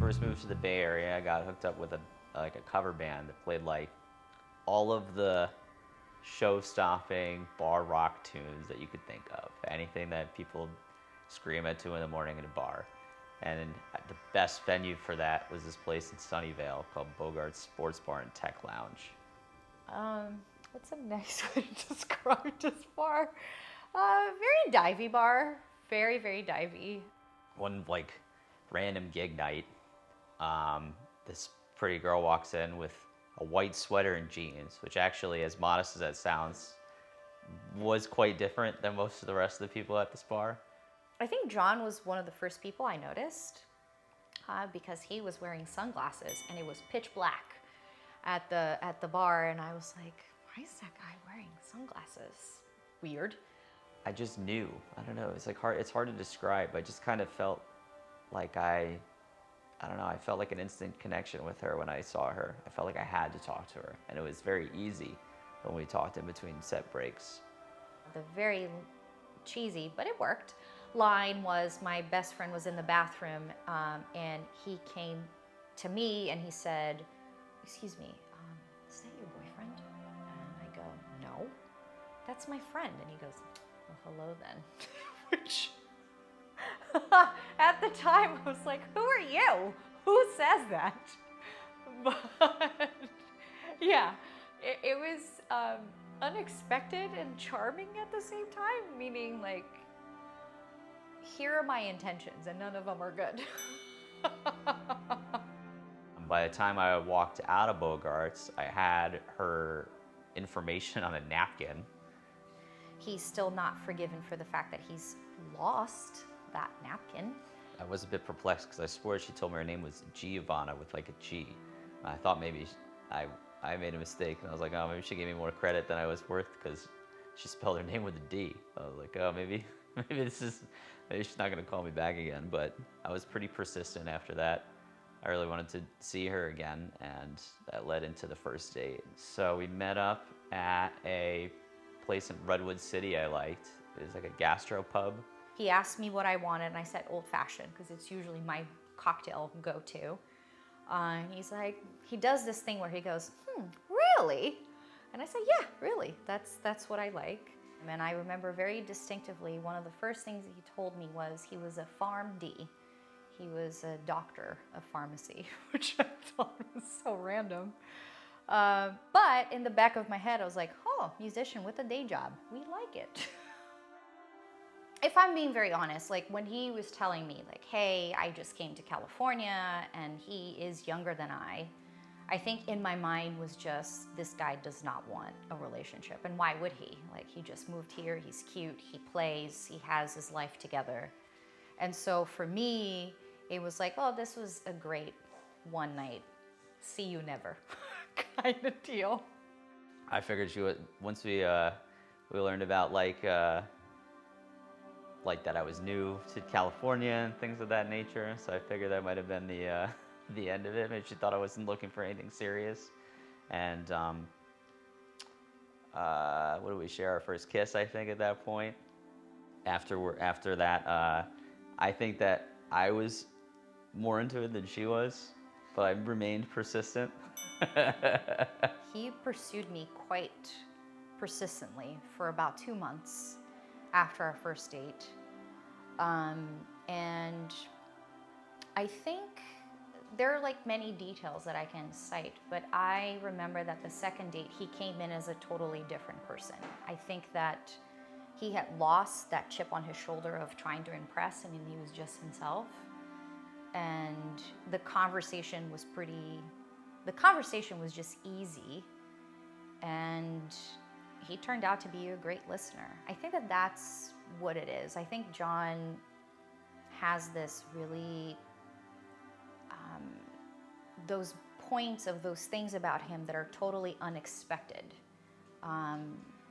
first moved to the Bay Area, I got hooked up with a cover band that played like all of the show-stopping bar rock tunes that you could think of. Anything that people scream at 2 in the morning in a bar. And the best venue for that was this place in Sunnyvale called Bogart's Sports Bar and Tech Lounge. What's a nice way to describe this bar? Very divey bar. Very, very divey. One like random gig night, this pretty girl walks in with a white sweater and jeans, which actually, as modest as that sounds, was quite different than most of the rest of the people at this bar. I think John was one of the first people I noticed because he was wearing sunglasses and it was pitch black at the bar, and I was like, why is that guy wearing sunglasses? Weird. I just knew. I don't know. It's like hard. It's hard to describe. I just kind of felt like I don't know. I felt like an instant connection with her when I saw her. I felt like I had to talk to her, and it was very easy when we talked in between set breaks. The very cheesy, but it worked, line was my best friend was in the bathroom and he came to me and he said, excuse me, is that your boyfriend? And I go, no, that's my friend. And he goes, well, hello then. Which at the time I was like, who are you? Who says that? But yeah, it was unexpected and charming at the same time, meaning like, here are my intentions and none of them are good. By the time I walked out of Bogart's, I had her information on a napkin. He's still not forgiven for the fact that he's lost that napkin. I was a bit perplexed because I swore she told me her name was Diovana with like a G. I thought maybe I made a mistake, and I was like, oh, maybe she gave me more credit than I was worth because she spelled her name with a D. I was like, oh, maybe she's not gonna call me back again. But I was pretty persistent after that. I really wanted to see her again, and that led into the first date. So we met up at a place in Redwood City I liked. It was like a gastro pub. He asked me what I wanted, and I said old-fashioned because it's usually my cocktail go-to. And he's like, he does this thing where he goes, really? And I said, yeah, really, that's what I like. And I remember very distinctively, one of the first things that he told me was he was a PharmD. He was a doctor of pharmacy, which I thought was so random. But in the back of my head, I was like, oh, musician with a day job. We like it. If I'm being very honest, like when he was telling me like, hey, I just came to California and he is younger than I think in my mind was just, this guy does not want a relationship. And why would he? Like, he just moved here, he's cute, he plays, he has his life together. And so for me, it was like, oh, this was a great one night, see you never kind of deal. I figured she would, once we learned about like that I was new to California and things of that nature. So I figured that might have been the end of it. Maybe she thought I wasn't looking for anything serious. And what did we share? Our first kiss, I think, at that point. After that, I think that I was more into it than she was, but I remained persistent. He pursued me quite persistently for about 2 months after our first date. And I think there are like many details that I can cite, but I remember that the second date, he came in as a totally different person. I think that he had lost that chip on his shoulder of trying to impress, and he was just himself. And the conversation was just easy, and he turned out to be a great listener. I think that that's what it is. I think John has this really, those points of those things about him that are totally unexpected.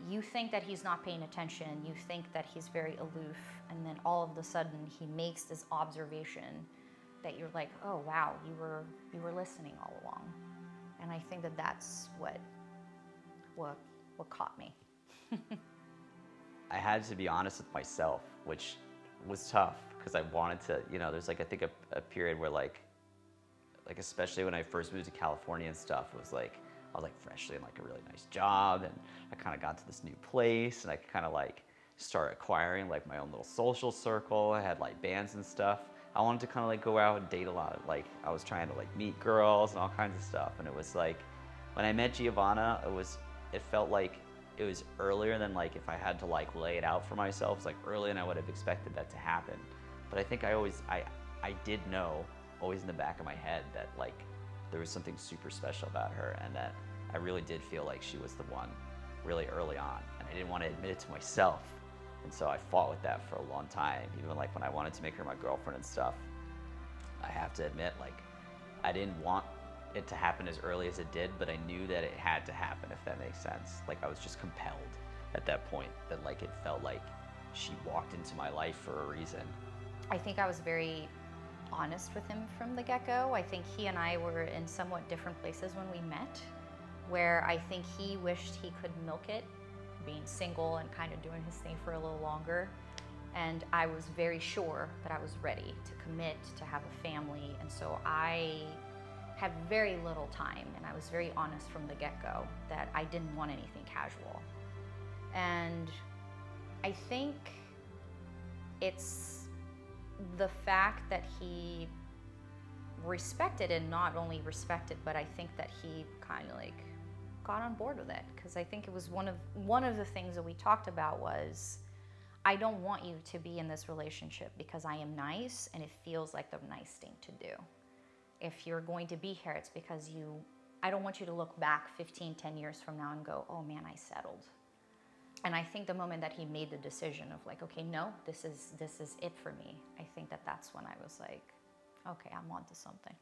You think that he's not paying attention, you think that he's very aloof, and then all of a sudden he makes this observation that you're like, oh wow, you were listening all along. And I think that that's what caught me. I had to be honest with myself, which was tough because I wanted to, there's like, I think a period where like like especially when I first moved to California and stuff, it was like, I was like freshly in like a really nice job, and I kind of got to this new place, and I could kind of like start acquiring like my own little social circle. I had like bands and stuff. I wanted to kind of like go out and date a lot. Like I was trying to like meet girls and all kinds of stuff. And it was like, when I met Giovanna, it felt like it was earlier than like if I had to like lay it out for myself. It's like earlier than I would have expected that to happen. But I think I did know always in the back of my head that like there was something super special about her, and that I really did feel like she was the one really early on. And I didn't want to admit it to myself. And so I fought with that for a long time. Even like when I wanted to make her my girlfriend and stuff, I have to admit, like, I didn't want it to happen as early as it did, but I knew that it had to happen, if that makes sense. Like I was just compelled at that point, that like it felt like she walked into my life for a reason. I think I was very honest with him from the get-go. I think he and I were in somewhat different places when we met, where I think he wished he could milk it, being single and kind of doing his thing for a little longer. And I was very sure that I was ready to commit, to have a family. And so I had very little time, and I was very honest from the get-go that I didn't want anything casual. And I think it's the fact that he respected, and not only respected, but I think that he kind of like got on board with it, because I think it was one of the things that we talked about was, I don't want you to be in this relationship because I am nice and it feels like the nice thing to do. If you're going to be here, it's because I don't want you to look back 15, 10 years from now and go, oh man, I settled. And I think the moment that he made the decision of like, okay, no, this is it for me, I think that that's when I was like, okay, I'm onto something.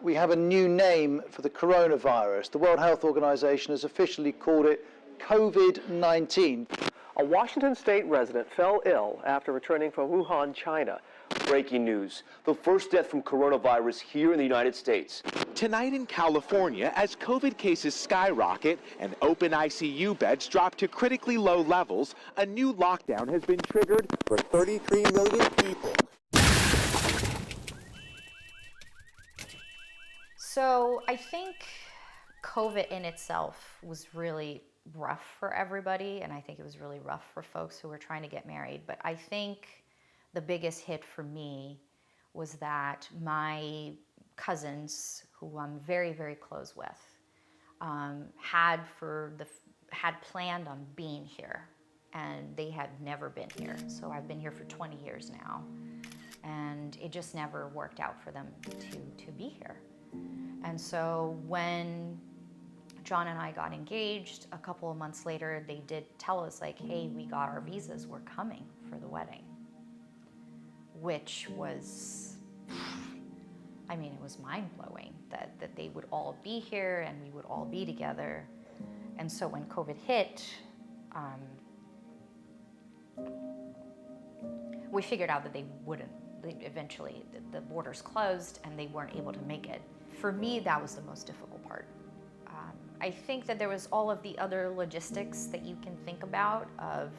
We have a new name for the coronavirus. The World Health Organization has officially called it COVID-19. A Washington state resident fell ill after returning from Wuhan, China. Breaking news, the first death from coronavirus here in the United States. Tonight in California, as COVID cases skyrocket and open ICU beds drop to critically low levels, a new lockdown has been triggered for 33 million people. So I think COVID in itself was really rough for everybody, and I think it was really rough for folks who were trying to get married. But I think the biggest hit for me was that my cousins, who I'm very, very close with, had planned on being here, and they had never been here. So I've been here for 20 years now, and it just never worked out for them to be here. And so when John and I got engaged, a couple of months later, they did tell us like, hey, we got our visas, we're coming for the wedding. Which was, I mean, it was mind-blowing that they would all be here and we would all be together. And so when COVID hit, we figured out that they wouldn't. Eventually, the borders closed and they weren't able to make it. For me, that was the most difficult part. I think that there was all of the other logistics that you can think about of,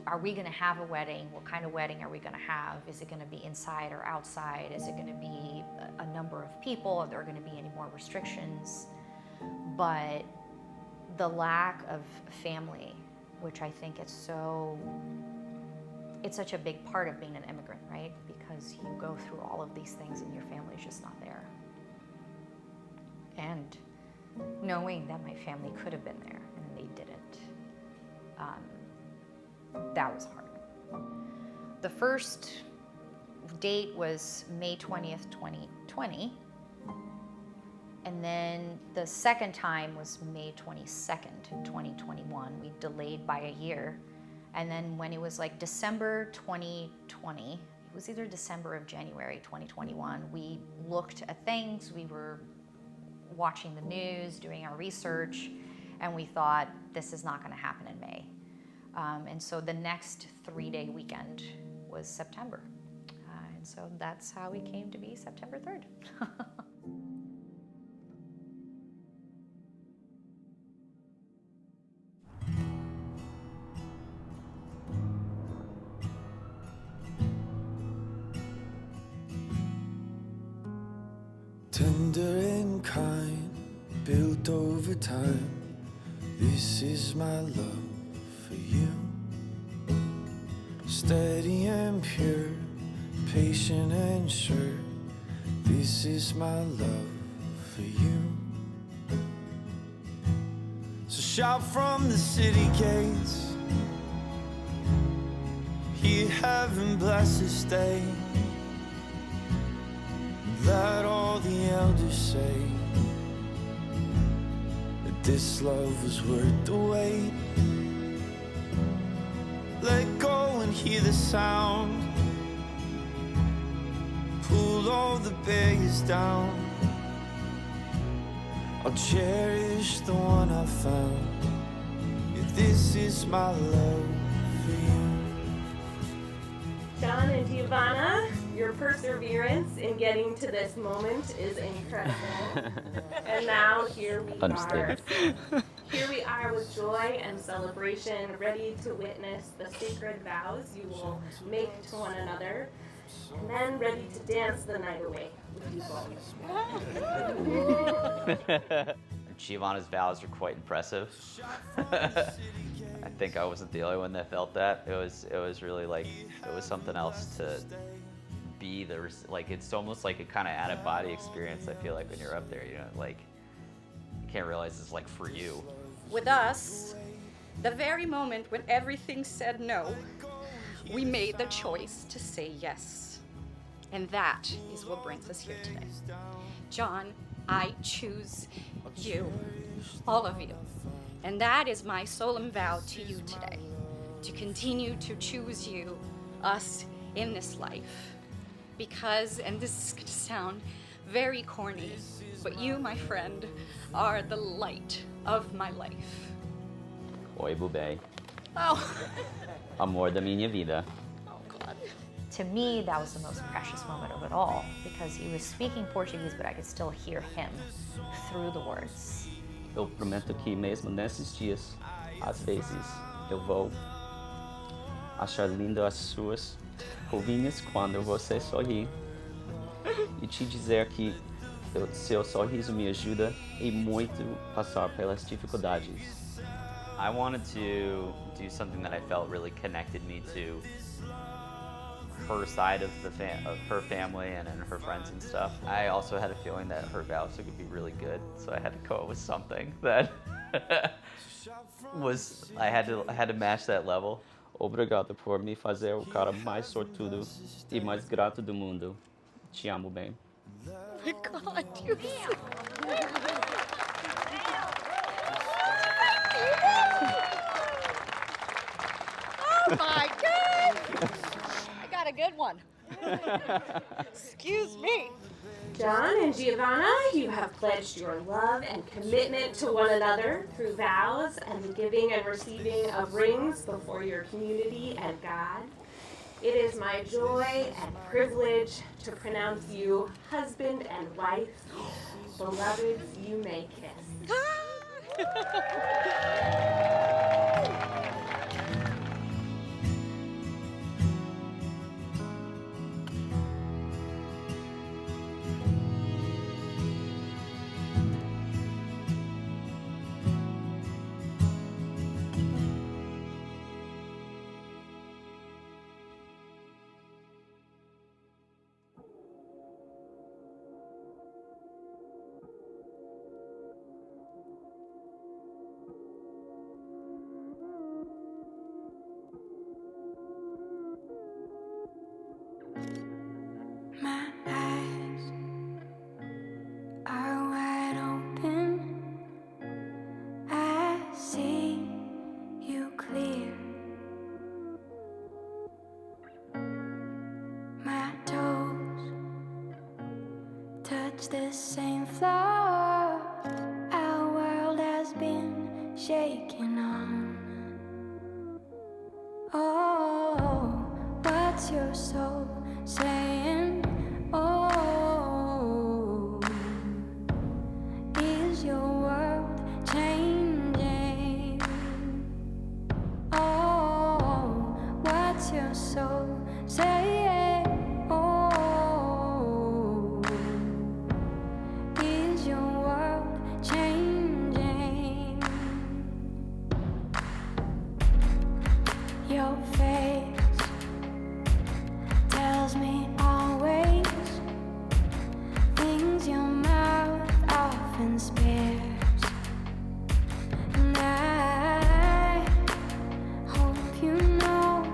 are we gonna have a wedding? What kind of wedding are we gonna have? Is it gonna be inside or outside? Is it gonna be a number of people? Are there gonna be any more restrictions? But the lack of family, which I think it's such a big part of being an immigrant, right? Because you go through all of these things and your family's just not there. And knowing that my family could have been there and they didn't, that was hard. The first date was May 20th, 2020. And then the second time was May 22nd in 2021. We delayed by a year. And then when it was like December 2020, it was either December or January 2021, we looked at things, we were watching the news, doing our research, and we thought, this is not gonna happen in May. And so the next 3-day weekend was September. And so that's how we came to be September 3rd. Tender and kind, built over time. This is my love for you. Steady and pure, patient and sure. This is my love for you. So shout from the city gates, hear heaven bless this day. Let all the elders say that this love was worth the wait. Let go and hear the sound, pull all the barriers down. I'll cherish the one I found. Yeah, this is my love for you. John and Diovana, your perseverance in getting to this moment is incredible. And now here we are. Here we are with joy and celebration, ready to witness the sacred vows you will make to one another, and then ready to dance the night away with you both. Giovanna's vows are quite impressive. I think I wasn't the only one that felt that. It was really like, it was something else to be the, like, it's almost like a kind of out-of-body experience, I feel like, when you're up there, you know, like, you can't realize it's like for you. With us, the very moment when everything said no, we made the choice to say yes. And that is what brings us here today. John, I choose you, all of you. And that is my solemn vow to you today, to continue to choose you, us, in this life. Because, and this is going to sound very corny, but you, my friend, are the light of my life. Oi, bubé. Oh. Amor da minha vida. Oh, God. To me, that was the most precious moment of it all, because he was speaking Portuguese, but I could still hear him through the words. Eu prometo que mesmo nesses dias, às vezes, eu vou achar lindo as suas ruguinhas quando você sorri e te dizer que seu sorriso me ajuda e muito passar pelas dificuldades. I wanted to do something that I felt really connected me to her side of her family and her friends and stuff. I also had a feeling that her vows could be really good, so I had to go with something that was I had to match that level. Obrigado por me fazer o cara mais sortudo e mais grato do mundo. Te amo bem. Oh my God, you're Oh my God! I got a good one. Excuse me. John and Giovanna, you have pledged your love and commitment to one another through vows and the giving and receiving of rings before your community and God. It is my joy and privilege to pronounce you husband and wife. Beloveds, you may kiss. My eyes are wide the same flaw our world has been shaken on. Oh, what's your soul saying? Oh, is your world changing? Oh, what's your soul saying? Oh, is your world changing? Your face tells me always things your mouth often spares. And I hope you know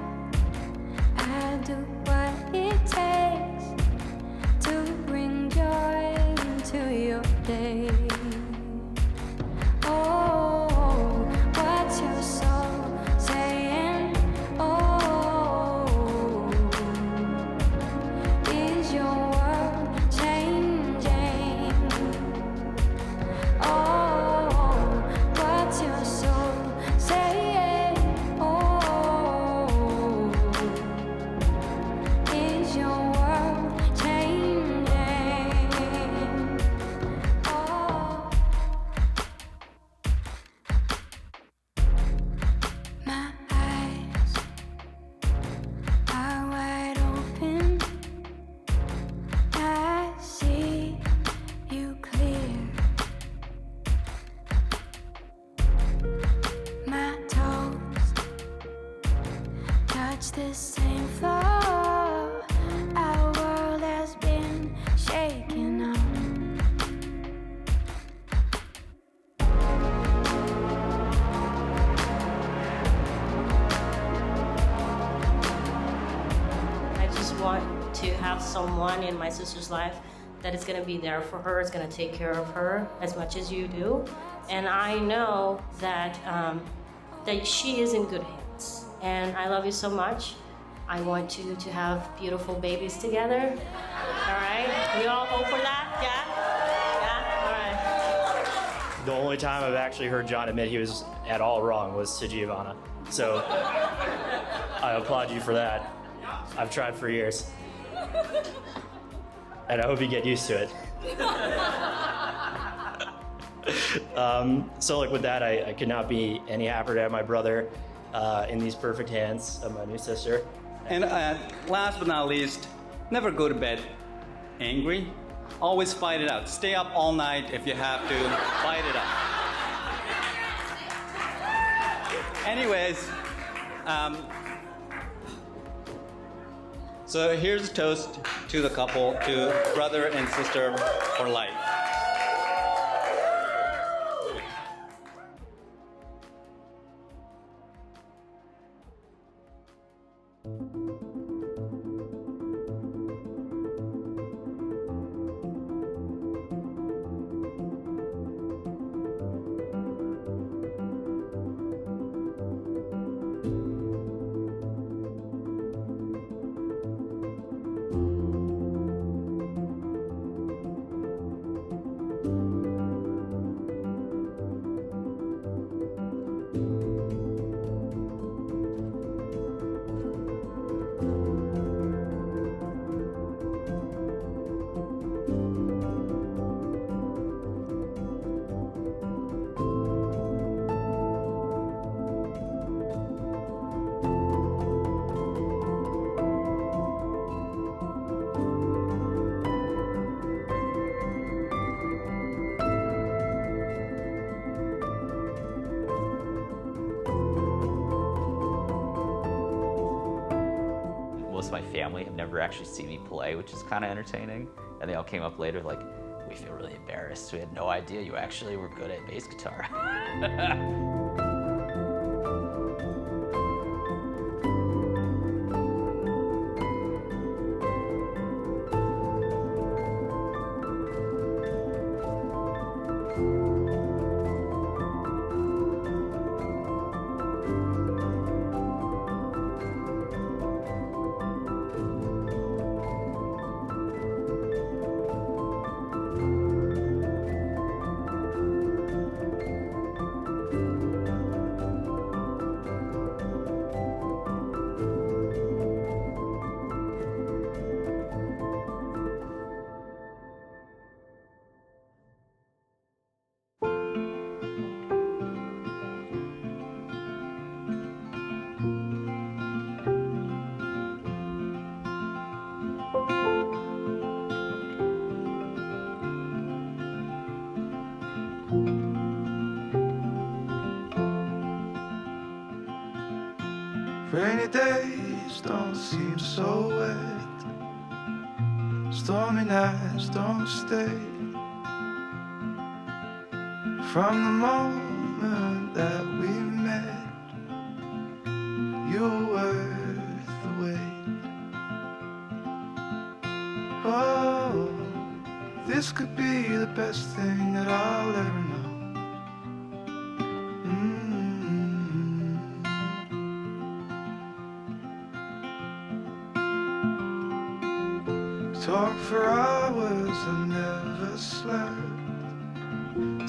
I do what it takes to bring joy into your day. Oh, what's your soul saying? Oh, is your world changing? Oh, what's your soul saying? Oh, is your world changing? Oh, my eyes are wide open. I see you clear. My toes touch the same floor our world has been shaken on. I just want to have someone in my sister's life that is going to be there for her, is going to take care of her as much as you do. And I know that that she is in good hands. And I love you so much. I want you to have beautiful babies together. All right? We all hope for that? Yeah? Yeah? All right. The only time I've actually heard John admit he was at all wrong was to Giovanna. So I applaud you for that. I've tried for years. And I hope you get used to it. So like with that, I could not be any happier to have my brother in these perfect hands of my new sister. And last but not least, never go to bed angry. Always fight it out. Stay up all night if you have to. Fight it out. Anyways, so here's a toast to the couple, to brother and sister for life. Most of my family have never actually seen me play, which is kind of entertaining. And they all came up later like, we feel really embarrassed. We had no idea you actually were good at bass guitar. Rainy days don't seem so wet. Stormy nights don't stay. From the moment that we met, you were worth the wait. Oh, this could be the best thing that I'll ever know. Talk for hours and never slept.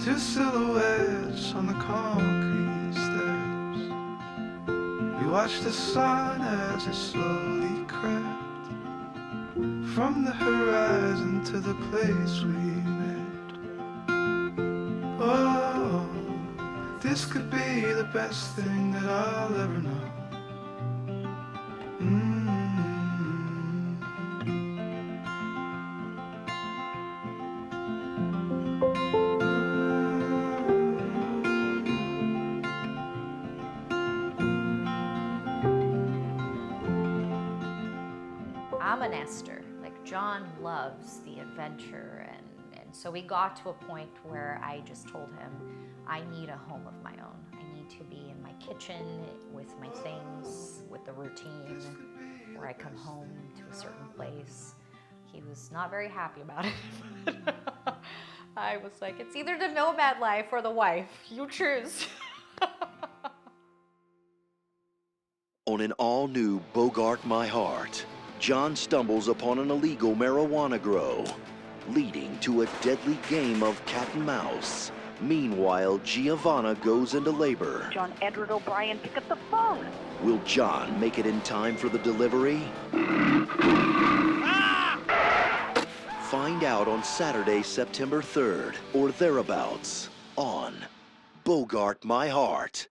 Two silhouettes on the concrete steps. We watched the sun as it slowly crept from the horizon to the place we met. Oh, this could be the best thing that I'll ever know. I'm an Esther. Like, John loves the adventure, and so we got to a point where I just told him, I need a home of my own. I need to be in my kitchen with my things, with the routine, where I come home to a certain place. He was not very happy about it. I was like, it's either the nomad life or the wife. You choose. On an all-new Bogart My Heart, John stumbles upon an illegal marijuana grow, leading to a deadly game of cat and mouse. Meanwhile, Giovanna goes into labor. John Edward O'Brien, pick up the phone. Will John make it in time for the delivery? Find out on Saturday, September 3rd, or thereabouts, on Bogart My Heart.